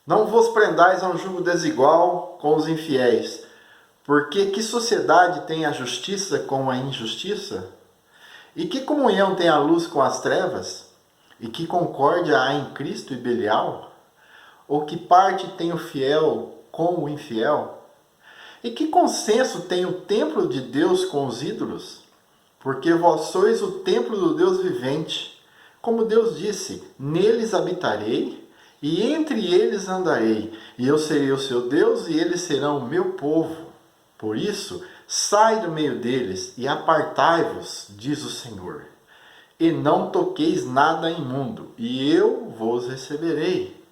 Não vos prendais a um jugo desigual com os infiéis, porque que sociedade tem a justiça com a injustiça? E que comunhão tem a luz com as trevas? E que concórdia há em Cristo e Belial? Ou que parte tem o fiel com o infiel? E que consenso tem o templo de Deus com os ídolos? Porque vós sois o templo do Deus vivente. Como Deus disse, neles habitarei e entre eles andarei, e eu serei o seu Deus e eles serão o meu povo. Por isso, sai do meio deles e apartai-vos, diz o Senhor. E não toqueis nada imundo, e eu vos receberei.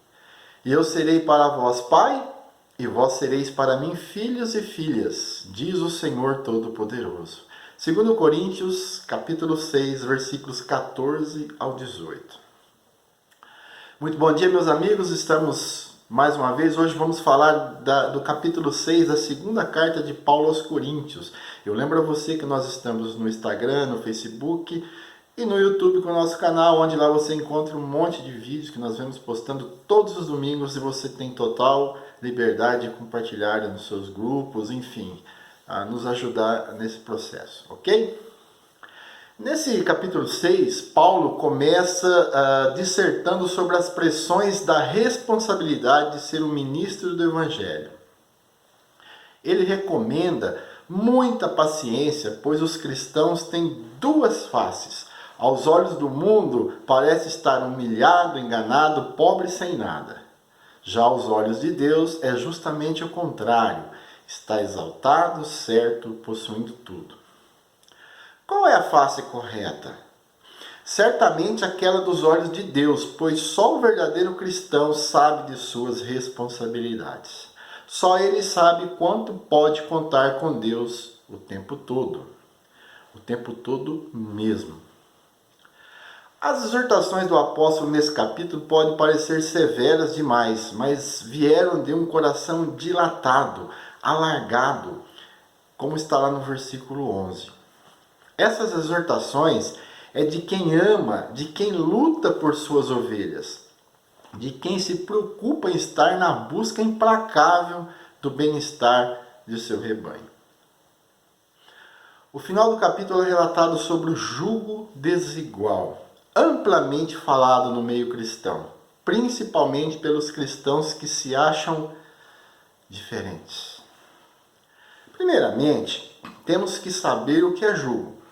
E eu serei para vós pai, e vós sereis para mim filhos e filhas, diz o Senhor Todo-Poderoso. 2 Coríntios, capítulo 6, versículos 14 ao 18. Muito bom dia, meus amigos. Estamos mais uma vez, hoje vamos falar do capítulo 6 da segunda carta de Paulo aos Coríntios. Eu lembro a você que nós estamos no Instagram, no Facebook e no YouTube com o nosso canal, onde lá você encontra um monte de vídeos que nós vamos postando todos os domingos e você tem total liberdade de compartilhar nos seus grupos, enfim, a nos ajudar nesse processo, ok? Nesse capítulo 6, Paulo começa dissertando sobre as pressões da responsabilidade de ser um ministro do Evangelho. Ele recomenda muita paciência, pois os cristãos têm duas faces. Aos olhos do mundo, parece estar humilhado, enganado, pobre e sem nada. Já aos olhos de Deus, é justamente o contrário. Está exaltado, certo, possuindo tudo. Qual é a face correta? Certamente aquela dos olhos de Deus, pois só o verdadeiro cristão sabe de suas responsabilidades. Só ele sabe quanto pode contar com Deus o tempo todo mesmo. As exortações do apóstolo nesse capítulo podem parecer severas demais, mas vieram de um coração dilatado, alargado, como está lá no versículo 11. Essas exortações é de quem ama, de quem luta por suas ovelhas, de quem se preocupa em estar na busca implacável do bem-estar de seu rebanho. O final do capítulo é relatado sobre o jugo desigual, amplamente falado no meio cristão, principalmente pelos cristãos que se acham diferentes. Primeiramente, temos que saber o que é jugo.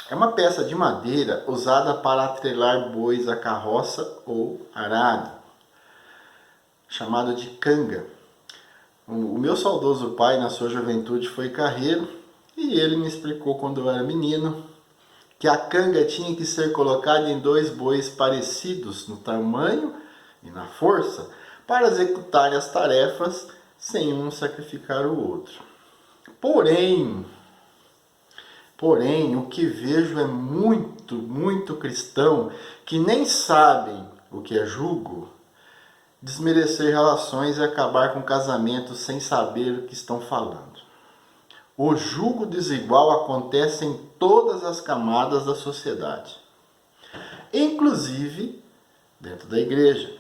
É uma peça de madeira usada para atrelar bois à carroça ou arado, chamado de canga. O meu saudoso pai, na sua juventude, foi carreiro e ele me explicou quando eu era menino que a canga tinha que ser colocada em dois bois parecidos no tamanho e na força para executarem as tarefas sem um sacrificar o outro. Porém, o que vejo é muito cristão que nem sabem o que é jugo, desmerecer relações e acabar com casamento sem saber o que estão falando. O jugo desigual acontece em todas as camadas da sociedade, inclusive dentro da igreja.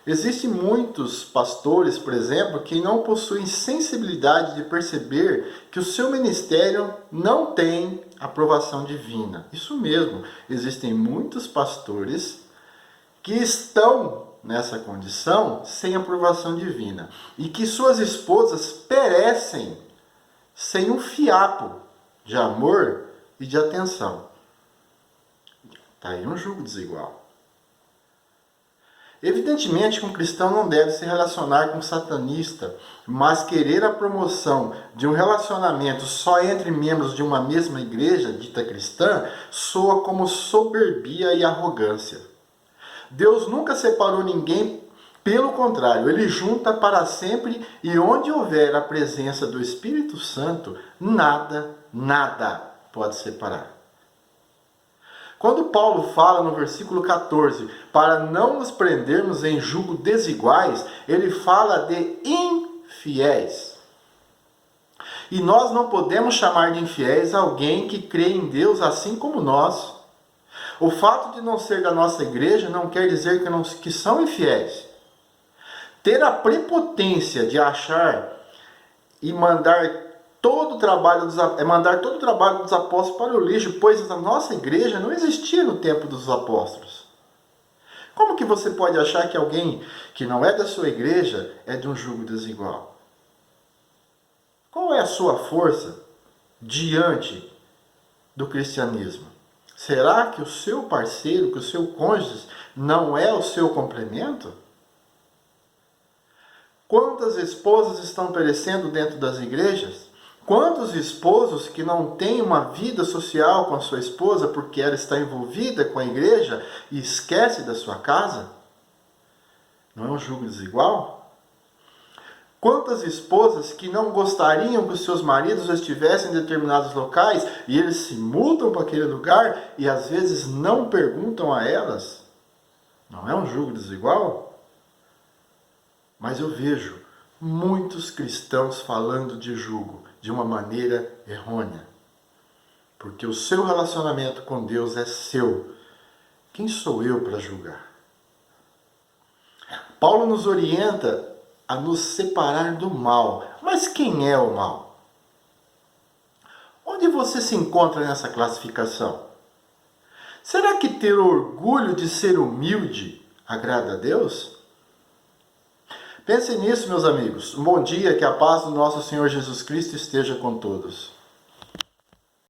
Existem muitos pastores, por exemplo, que não possuem sensibilidade de perceber que o seu ministério não tem aprovação divina. Isso mesmo, existem muitos pastores que estão nessa condição sem aprovação divina e que suas esposas perecem sem um fiapo de amor e de atenção. Está aí um jugo desigual. Evidentemente que um cristão não deve se relacionar com um satanista, mas querer a promoção de um relacionamento só entre membros de uma mesma igreja dita cristã soa como soberbia e arrogância. Deus nunca separou ninguém, pelo contrário, ele junta para sempre, e onde houver a presença do Espírito Santo, nada pode separar. Quando Paulo fala no versículo 14, para não nos prendermos em jugo desiguais, ele fala de infiéis. E nós não podemos chamar de infiéis alguém que crê em Deus assim como nós. O fato de não ser da nossa igreja não quer dizer que são infiéis. ter a prepotência de achar e mandar todo o trabalho dos apóstolos para o lixo, pois a nossa igreja não existia no tempo dos apóstolos. Como que você pode achar que alguém que não é da sua igreja é de um jugo desigual? Qual é a sua força diante do cristianismo? Será que o seu parceiro, que o seu cônjuge não é o seu complemento? Quantas esposas estão perecendo dentro das igrejas? Quantos esposos que não têm uma vida social com a sua esposa porque ela está envolvida com a igreja e esquece da sua casa? Não é um jugo desigual? Quantas esposas que não gostariam que os seus maridos estivessem em determinados locais e eles se mudam para aquele lugar e às vezes não perguntam a elas? Não é um jugo desigual? Mas eu vejo muitos cristãos falando de jugo de uma maneira errônea. Porque o seu relacionamento com Deus é seu. Quem sou eu para julgar? Paulo nos orienta a nos separar do mal. Mas quem é o mal? Onde você se encontra nessa classificação? Será que ter orgulho de ser humilde agrada a Deus? Pense nisso, meus amigos. Um bom dia, que a paz do nosso Senhor Jesus Cristo esteja com todos.